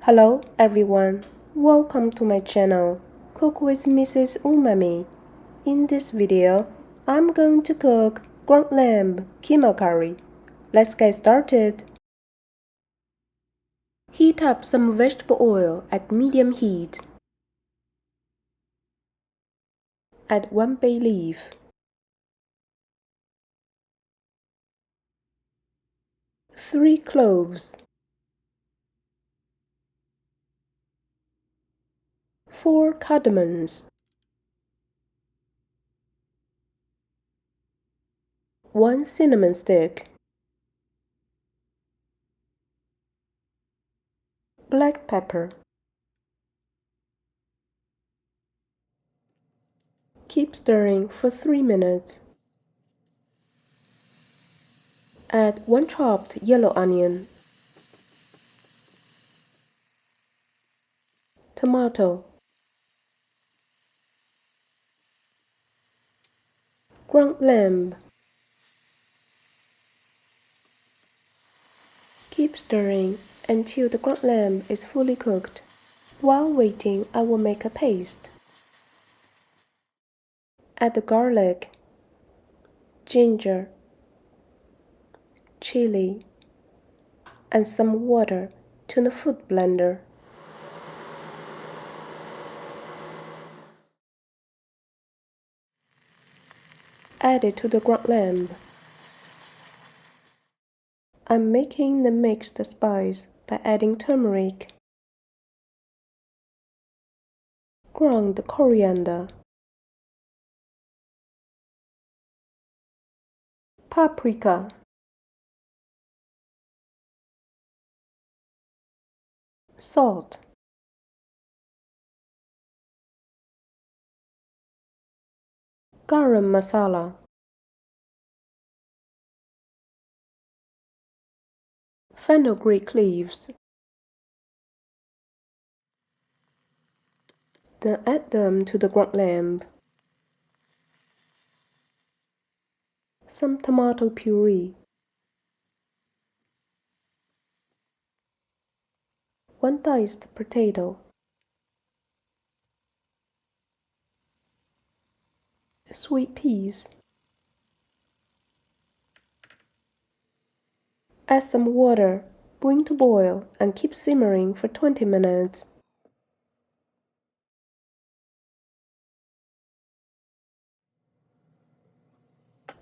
Hello everyone, welcome to my channel, Cook with Mrs. Umami. In this video, I'm going to cook Ground Lamb Keema Curry. Let's get started. Heat up some vegetable oil at medium heat. Add 1 bay leaf, 3 cloves, 4 cardamoms, 1 cinnamon stick, black pepper. Keep stirring for 3 minutes. Add 1 chopped yellow onion, tomato, ground lamb. Keep stirring until the ground lamb is fully cooked. While waiting, I will make a paste. Add the garlic, ginger, chili, and some water to the food blender. Add it to the ground lamb. I'm making the mixed spice by adding turmeric, ground coriander, paprika, salt, garam masala, fenugreek leaves. Then add them to the ground lamb. Some tomato puree, 1 diced potato, sweet peas. Add some water, bring to boil, and keep simmering for 20 minutes.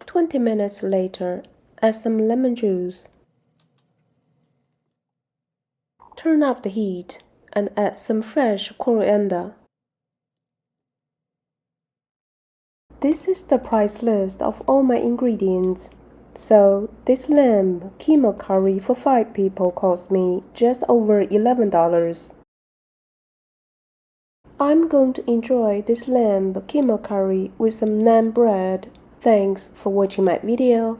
"20 minutes later, add some lemon juice. Turn up the heat and add some fresh coriander. This is the price list of all my ingredients. So, this lamb keema curry for 5 people cost me just over $11. I'm going to enjoy this lamb keema curry with some naan bread. Thanks for watching my video.